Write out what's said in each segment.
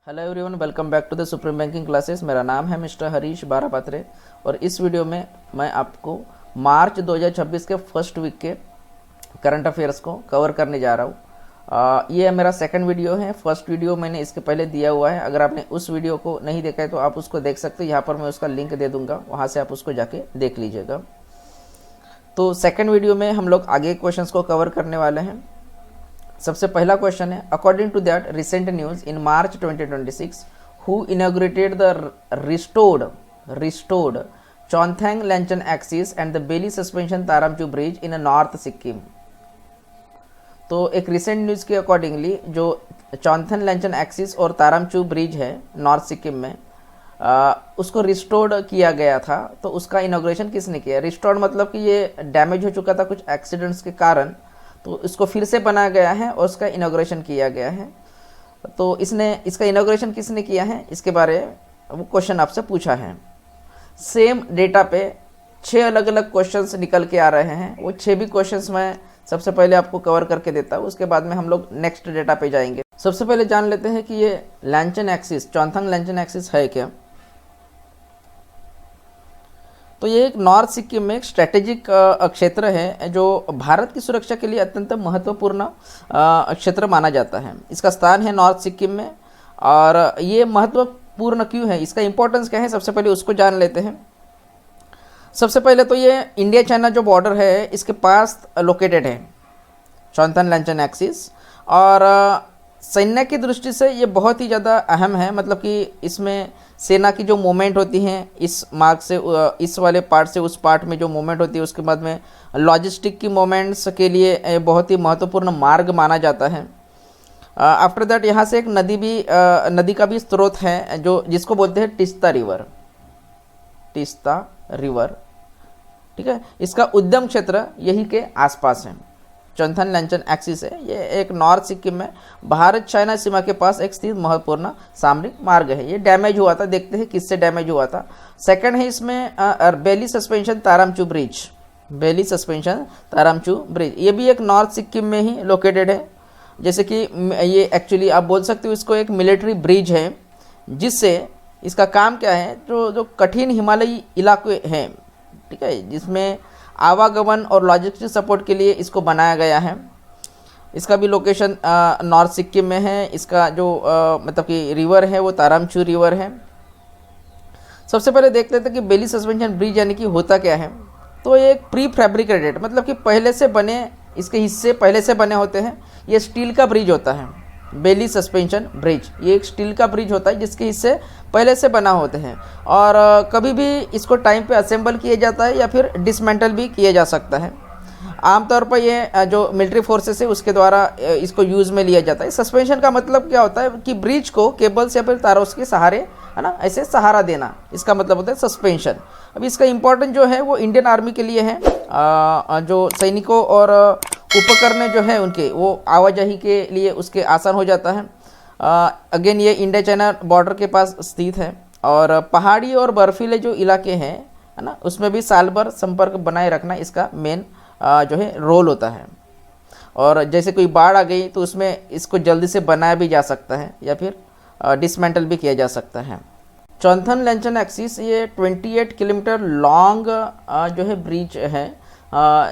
Hello everyone, welcome back to the supreme banking classes. मेरा नाम है मिस्टर हरीश बारापात्रे और इस वीडियो में मैं आपको मार्च 2026 के फर्स्ट वीक के करंट अफेयर्स को कवर करने जा रहा हूँ। ये मेरा सेकंड वीडियो है। फर्स्ट वीडियो मैंने इसके पहले दिया हुआ है। अगर आपने उस वीडियो को नहीं देखा है तो आप उसको देख सकते हो। यहाँ पर मैं उसका लिंक दे दूँगा, वहाँ से आप उसको जाके देख लीजिएगा। तो सेकेंड वीडियो में हम लोग आगे क्वेश्चंस को कवर करने वाले हैं। सबसे पहला क्वेश्चन है, according to that recent news in March 2026 who inaugurated the restored Chungthang Lachen axis and the Bailey suspension Taramchu bridge in north Sikkim. तो एक रिसेंट न्यूज़ के अकॉर्डिंगली जो चौंथेंग लेंचन एक्सिस और तारामचू ब्रिज है नॉर्थ सिक्किम में, उसको रिस्टोर्ड किया गया था। तो उसका इनॉग्रेशन किसने किया? रिस्टोर्ड मतलब कि ये डैमेज हो चुका था कुछ एक्सीडेंट्स के कारण, तो इसको फिर से बनाया गया है और उसका इनॉग्रेशन किया गया है। तो इसका इनॉग्रेशन किसने किया है, इसके बारे वो क्वेश्चन आपसे पूछा है। सेम डेटा पे 6 अलग अलग क्वेश्चंस निकल के आ रहे हैं। वो 6 भी क्वेश्चंस मैं सबसे पहले आपको कवर करके देता हूँ, उसके बाद में हम लोग नेक्स्ट डेटा पे जाएंगे। सबसे पहले जान लेते हैं कि ये लेंचन एक्सिस, चौंथेंग लेंचन एक्सिस है क्या। तो ये एक नॉर्थ सिक्किम में एक स्ट्रेटेजिक क्षेत्र है जो भारत की सुरक्षा के लिए अत्यंत महत्वपूर्ण क्षेत्र माना जाता है। इसका स्थान है नॉर्थ सिक्किम में। और ये महत्वपूर्ण क्यों है, इसका इंपॉर्टेंस क्या है, सबसे पहले उसको जान लेते हैं। सबसे पहले तो ये इंडिया चाइना जो बॉर्डर है इसके पास लोकेटेड है चौंथेंग लेंचन एक्सिस। और सैन्य की दृष्टि से ये बहुत ही ज़्यादा अहम है। मतलब कि इसमें सेना की जो मूवमेंट होती हैं इस मार्ग से इस वाले पार्ट से उस पार्ट में जो मूवमेंट होती है, उसके बाद में लॉजिस्टिक की मूवमेंट्स के लिए बहुत ही महत्वपूर्ण मार्ग माना जाता है। आफ्टर दैट यहाँ से एक नदी का भी स्रोत है जो जिसको बोलते हैं टिस्ता रिवर। ठीक है, इसका उद्यम क्षेत्र यही के आसपास है। चौंथेंग लेंचन एक्सिस है, ये एक नॉर्थ सिक्किम में भारत चाइना सीमा के पास एक स्थित महत्वपूर्ण सामरिक मार्ग है। ये डैमेज हुआ था, देखते हैं किससे डैमेज हुआ था। सेकंड है इसमें बेली सस्पेंशन तारामचू ब्रिज, ये भी एक नॉर्थ सिक्किम में ही लोकेटेड है। जैसे कि ये एक्चुअली आप बोल सकते हो इसको एक मिलिट्री ब्रिज है, जिससे इसका काम क्या है, जो कठिन हिमालयी इलाके हैं, ठीक है, जिसमें आवागमन और लॉजिस्टिक सपोर्ट के लिए इसको बनाया गया है। इसका भी लोकेशन नॉर्थ सिक्किम में है। इसका जो मतलब कि रिवर है वो तारामचू रिवर है। सबसे पहले देख लेते हैं कि बेली सस्पेंशन ब्रिज यानी कि होता क्या है। तो ये एक प्री फैब्रिकेटेड, मतलब कि पहले से बने, इसके हिस्से पहले से बने होते हैं। ये स्टील का ब्रिज होता है, बेली सस्पेंशन ब्रिज। ये एक स्टील का ब्रिज होता है जिसके हिस्से पहले से बना होते हैं और कभी भी इसको टाइम पे असेंबल किया जाता है या फिर डिसमेंटल भी किया जा सकता है। आमतौर पर ये जो मिलिट्री फोर्सेस है उसके द्वारा इसको यूज़ में लिया जाता है। सस्पेंशन का मतलब क्या होता है कि ब्रिज को केबल्स या फिर तारों के सहारे, है ना, ऐसे सहारा देना, इसका मतलब होता है सस्पेंशन। अब इसका इम्पोर्टेंट जो है वो इंडियन आर्मी के लिए है। जो सैनिकों और उपकरण जो है उनके वो आवाजाही के लिए उसके आसान हो जाता है। अगेन ये इंडिया चाइना बॉर्डर के पास स्थित है और पहाड़ी और बर्फीले जो इलाके हैं, है ना, उसमें भी साल भर संपर्क बनाए रखना इसका मेन जो है रोल होता है। और जैसे कोई बाढ़ आ गई तो उसमें इसको जल्दी से बनाया भी जा सकता है या फिर डिसमेंटल भी किया जा सकता है। चौंथेंग लेंचन एक्सिस ये 28 किलोमीटर लॉन्ग जो है ब्रिज है,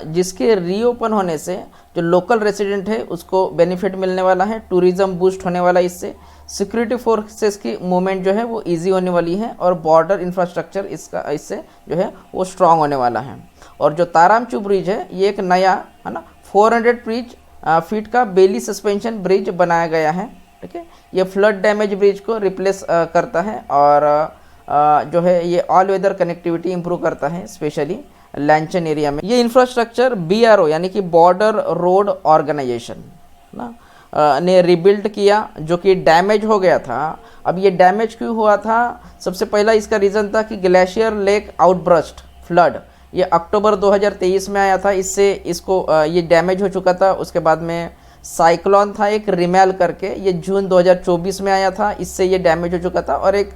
जिसके रीओपन होने से जो लोकल रेसिडेंट है उसको बेनिफिट मिलने वाला है। टूरिज़्म बूस्ट होने वाला है इससे। सिक्योरिटी फोर्सेस की मूवमेंट जो है वो इजी होने वाली है और बॉर्डर इंफ्रास्ट्रक्चर इससे जो है वो स्ट्रांग होने वाला है। और जो तारामचू ब्रिज है ये एक नया, है ना, 400 फीट का बेली सस्पेंशन ब्रिज बनाया गया है। ठीक है, ये फ्लड डैमेज ब्रिज को रिप्लेस करता है और जो है ये ऑल वेदर कनेक्टिविटी इंप्रूव करता है, स्पेशली लेंचन एरिया में। ये इंफ्रास्ट्रक्चर BRO यानी कि बॉर्डर रोड ऑर्गेनाइजेशन ना ने रिबिल्ड किया, जो कि डैमेज हो गया था। अब ये डैमेज क्यों हुआ था? सबसे पहला इसका रीज़न था कि ग्लेशियर लेक आउटब्रस्ट फ्लड, ये अक्टूबर 2023 में आया था, इससे इसको ये डैमेज हो चुका था। उसके बाद में साइक्लोन था एक रिमेल करके, ये जून 2024 में आया था, इससे ये डैमेज हो चुका था। और एक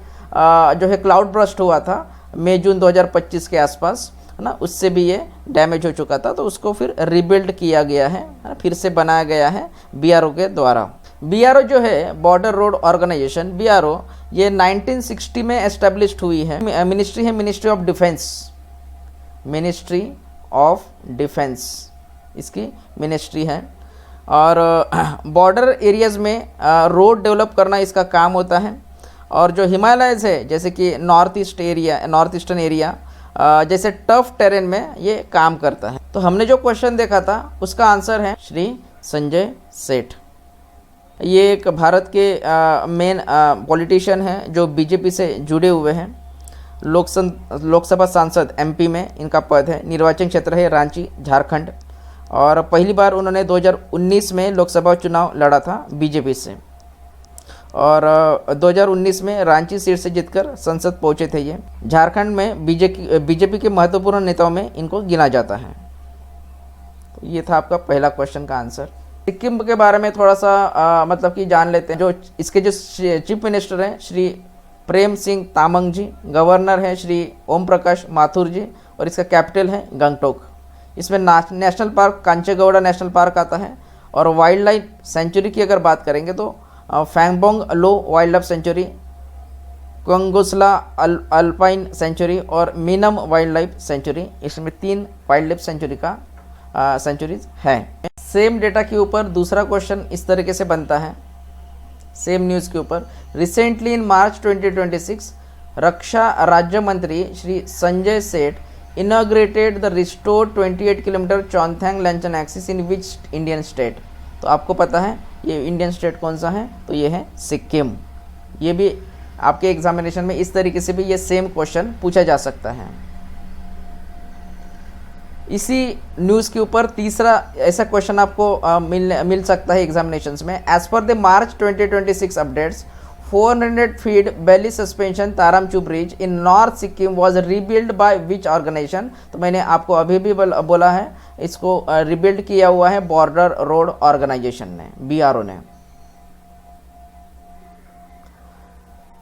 जो है क्लाउड ब्रस्ट हुआ था मई जून 2025 के आसपास, है ना, उससे भी ये डैमेज हो चुका था। तो उसको फिर रिबिल्ड किया गया है, फिर से बनाया गया है BRO के द्वारा। बीआरओ जो है बॉर्डर रोड ऑर्गेनाइजेशन, बीआरओ ये 1960 में एस्टेब्लिश्ड हुई है। मिनिस्ट्री है ministry of defence, ministry of defence इसकी मिनिस्ट्री है। और बॉर्डर एरियाज़ में रोड डेवलप करना इसका काम होता है। और जो हिमालयज़ है जैसे कि नॉर्थ ईस्टर्न एरिया जैसे टफ टेरेन में ये काम करता है। तो हमने जो क्वेश्चन देखा था उसका आंसर है श्री संजय सेठ। ये एक भारत के मेन पॉलिटिशियन हैं जो बीजेपी से जुड़े हुए हैं। लोकसभा सांसद एमपी में इनका पद है। निर्वाचन क्षेत्र है रांची, झारखंड। और पहली बार उन्होंने 2019 में लोकसभा चुनाव लड़ा था बीजेपी से। और 2019 में रांची सीट से जीतकर संसद पहुंचे थे ये। झारखंड में बीजेपी के महत्वपूर्ण नेताओं में इनको गिना जाता है। तो ये था आपका पहला क्वेश्चन का आंसर। सिक्किम के बारे में थोड़ा सा मतलब कि जान लेते हैं। जो इसके जो चीफ मिनिस्टर हैं श्री प्रेम सिंह तामंग जी, गवर्नर हैं श्री ओम प्रकाश माथुर जी, और इसका कैपिटल है गंगटोक। इसमें नेशनल पार्क कांचेगौड़ा नेशनल पार्क आता है। और वाइल्ड लाइफ सेंचुरी की अगर बात करेंगे तो Fambong Lho wild life sanctuary, Kyongnosla alpine sanctuary और मीनम वाइल्ड लाइफ सेंचुरी, इसमें 3 वाइल्ड लाइफ सेंचुरी का सेंचुरीज है। सेम डेटा के ऊपर दूसरा क्वेश्चन इस तरीके से बनता है, सेम न्यूज़ के ऊपर। रिसेंटली इन मार्च 2026 रक्षा राज्य मंत्री Shri Sanjay Seth inaugurated the restored 28 kilometre Chungthang Lachen axis in which Indian state. तो आपको पता है ये इंडियन स्टेट कौन सा है, तो ये है सिक्किम। ये भी आपके एग्जामिनेशन में इस तरीके से भी ये सेम क्वेश्चन पूछा जा सकता है। इसी न्यूज़ के ऊपर तीसरा ऐसा क्वेश्चन आपको मिल सकता है एग्जामिनेशंस में। As per the March 2026 updates 400 feet belly suspension Taramchu bridge in north Sikkim was rebuild by which organisation. तो मैंने आपको अभी भी बोला है इसको रिबिल्ड किया हुआ है बॉर्डर रोड ऑर्गेनाइजेशन ने, बीआरओ ने।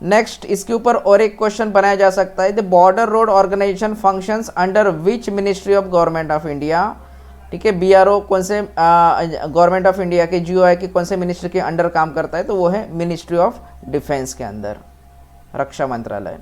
नेक्स्ट इसके ऊपर और एक क्वेश्चन बनाया जा सकता है। The border road organisation functions under which ministry of government of India. ठीक है, बीआरओ कौन से गवर्नमेंट ऑफ इंडिया के जीओआई के कौन से मिनिस्ट्री के अंडर काम करता है, तो वो है मिनिस्ट्री ऑफ डिफेंस के अंदर, रक्षा मंत्रालय।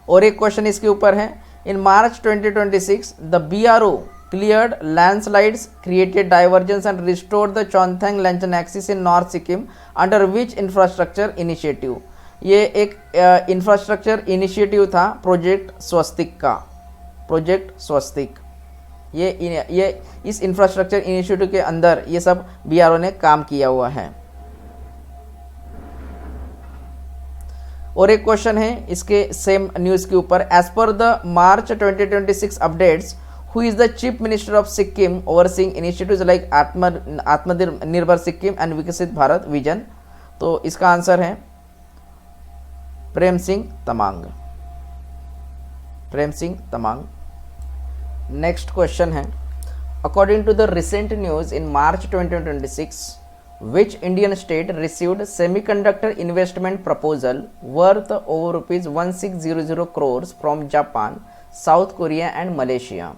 और एक क्वेश्चन इसके ऊपर है। इन March 2026 the BRO cleared landslides, created divergence and restored the Chongthang Lanchan axis in North Sikkim under which infrastructure initiative। ये एक इंफ्रास्ट्रक्चर इनिशिएटिव था प्रोजेक्ट स्वस्तिक का, प्रोजेक्ट स्वस्तिक। ये इस इंफ्रास्ट्रक्चर इनिशिएटिव के अंदर ये सब बीआरओ ने काम किया हुआ है। और एक क्वेश्चन है इसके सेम न्यूज़ के ऊपर। As per the March 2026 updates who is the chief minister of Sikkim overseeing initiatives like Atmanirbhar Sikkim and विकसित भारत विजन। तो इसका आंसर है प्रेम सिंह तमांग, प्रेम सिंह तमांग। नेक्स्ट क्वेश्चन है। According to the recent news in March 2026 which Indian state received semiconductor investment proposal worth over rupees 1600 crores from Japan, South Korea and Malaysia।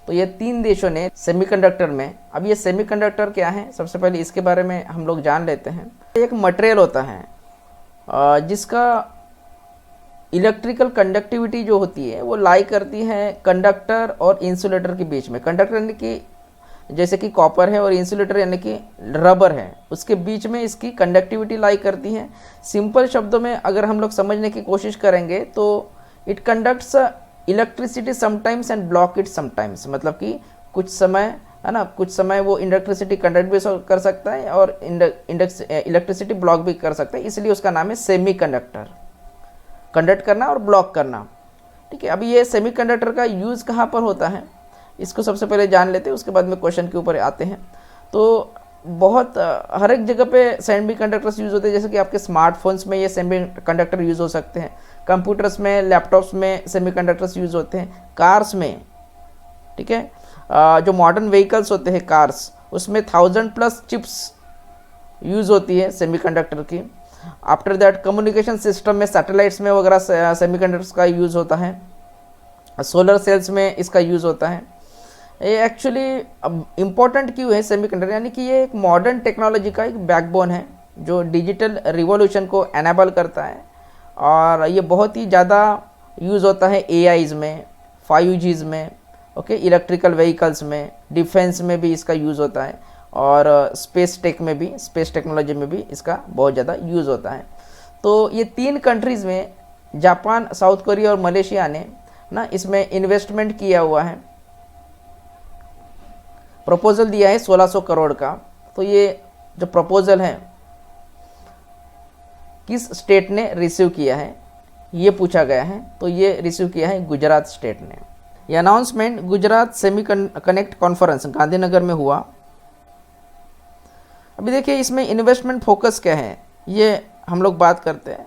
तो ये 3 देशों ने semiconductor में, अब ये सेमीकंडक्टर क्या है, सबसे पहले इसके बारे में हम लोग जान लेते हैं। एक मटेरियल होता है जिसका इलेक्ट्रिकल कंडक्टिविटी जो होती है वो लाई करती है कंडक्टर और इंसुलेटर के बीच में। कंडक्टर यानी कि जैसे कि कॉपर है और इंसुलेटर यानी कि रबर है, उसके बीच में इसकी कंडक्टिविटी लाई करती है। सिंपल शब्दों में अगर हम लोग समझने की कोशिश करेंगे तो it conducts electricity sometimes and block it sometimes. मतलब कि कुछ समय है ना, कुछ समय वो इलेक्ट्रिसिटी कंडक्ट भी कर सकता है और इलेक्ट्रिसिटी ब्लॉक भी कर सकता है, इसलिए उसका नाम है सेमी कंडक्टर। कंडक्ट करना और ब्लॉक करना, ठीक है। अभी ये सेमी कंडक्टर का यूज़ कहाँ पर होता है इसको सबसे पहले जान लेते हैं, उसके बाद में क्वेश्चन के ऊपर आते हैं। तो बहुत हर एक जगह पे सेमी कंडक्टर्स यूज़ होते हैं, जैसे कि आपके स्मार्टफोन्स में ये सेमी कंडक्टर यूज़ हो सकते हैं, कंप्यूटर्स में, लैपटॉप्स में सेमी कंडक्टर्स यूज़ होते हैं, कार्स में, ठीक है। जो मॉडर्न व्हीकल्स होते हैं कार्स, उसमें 1000+ चिप्स यूज़ होती है सेमी कंडक्टर की। आफ्टर दैट कम्युनिकेशन सिस्टम में, सैटेलाइट्स में वगैरह सेमी कंडक्टर्स का यूज़ होता है। सोलर सेल्स में इसका यूज़ होता है। ये एक्चुअली इम्पोर्टेंट क्यों है सेमीकंडक्टर, यानी कि ये एक मॉडर्न टेक्नोलॉजी का एक बैकबोन है जो डिजिटल रिवॉल्यूशन को एनेबल करता है, और ये बहुत ही ज़्यादा यूज़ होता है एआईज़ में, 5Gs में, ओके, इलेक्ट्रिकल व्हीकल्स में, डिफेंस में भी इसका यूज़ होता है, और स्पेस टेक में भी, स्पेस टेक्नोलॉजी में भी इसका बहुत ज़्यादा यूज़ होता है। तो ये 3 कंट्रीज़ में, जापान, साउथ कोरिया और मलेशिया ने ना इसमें इन्वेस्टमेंट किया हुआ है, प्रपोजल दिया है 1600 करोड़ का। तो ये जो प्रपोजल है किस स्टेट ने रिसीव किया है ये पूछा गया है, तो ये रिसीव किया है गुजरात स्टेट ने। ये announcement Gujarat semi connect conference Gandhinagar में हुआ। अभी देखिए इसमें इन्वेस्टमेंट फोकस क्या है ये हम लोग बात करते हैं।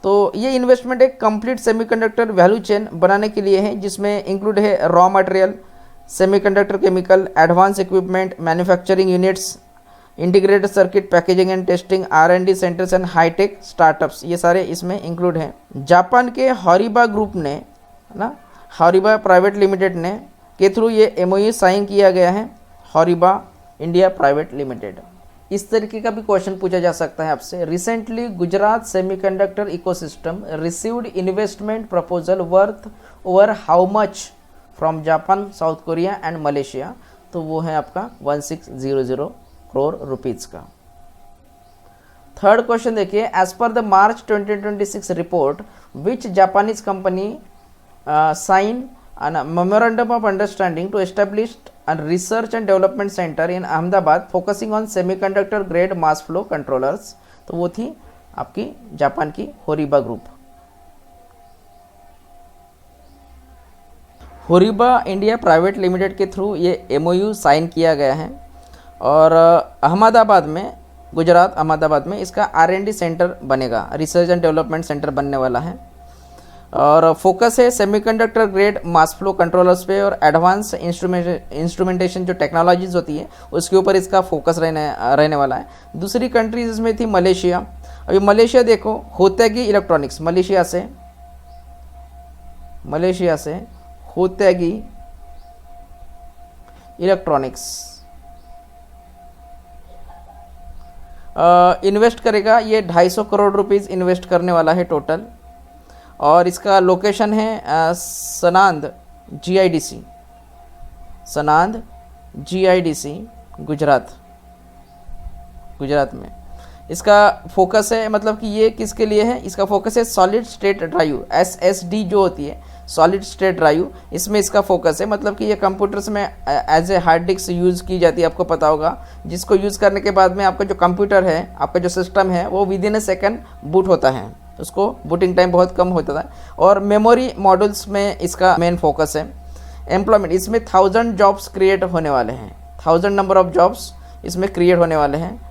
तो ये इन्वेस्टमेंट एक कंप्लीट सेमीकंडक्टर वैल्यू चेन बनाने के लिए है, जिसमें इंक्लूड है raw material, semiconductor chemical, advance equipment, manufacturing units, integrated circuit, packaging and testing, R&D centres and hitech startups, ये सारे इसमें इंक्लूड हैं। जापान के हॉरिबा ग्रुप ने ना, हॉरिबा प्राइवेट लिमिटेड ने के थ्रू ये MOU साइन किया गया है, हॉरिबा इंडिया प्राइवेट लिमिटेड। इस तरीके का भी क्वेश्चन पूछा जा सकता है आपसे। Recently Gujarat semiconductor ecosystem received investment proposal worth over how much from Japan, South Korea and Malaysia, तो वो है आपका 1600 करोड़ रुपीज़ का। थर्ड क्वेश्चन देखिए, as per the March 2026 report which Japanese company sign a memorandum of understanding to establish a research and development center in Ahmedabad focusing on semiconductor grade mass flow controllers, तो वो थी आपकी Japan की Horiba group. Horiba India private limited के through ये MOU sign किया गया है, और अहमदाबाद में, गुजरात अहमदाबाद में इसका R&D सेंटर बनेगा, रिसर्च एंड डेवलपमेंट सेंटर बनने वाला है, और फोकस है semiconductor grade mass flow controllers पे और एडवांस इंस्ट्रूमेंटेशन जो टेक्नोलॉजीज होती है उसके ऊपर इसका फोकस रहने वाला है। दूसरी कंट्रीज इसमें थी मलेशिया। अभी मलेशिया देखो, होतेगी इलेक्ट्रॉनिक्स, मलेशिया से होतेगी इलेक्ट्रॉनिक्स इन्वेस्ट करेगा, ये 250 करोड़ रुपीज़ इन्वेस्ट करने वाला है टोटल, और इसका लोकेशन है सनांद GIDC गुजरात में। इसका फोकस है, मतलब कि ये किसके लिए है, इसका फोकस है सॉलिड स्टेट ड्राइव, SSD जो होती है सॉलिड स्टेट ड्राइव, इसमें इसका फोकस है। मतलब कि ये कंप्यूटर्स में as a hard disk use की जाती है, आपको पता होगा, जिसको यूज़ करने के बाद में आपका जो कंप्यूटर है, आपका जो सिस्टम है वो विदिन ए सेकेंड बूट होता है, उसको बूटिंग टाइम बहुत कम होता है। और मेमोरी मॉड्यूल्स में इसका मेन फोकस है। एम्प्लॉयमेंट, इसमें 1000 जॉब्स क्रिएट होने वाले हैं, 1000 नंबर ऑफ जॉब्स इसमें क्रिएट होने वाले हैं।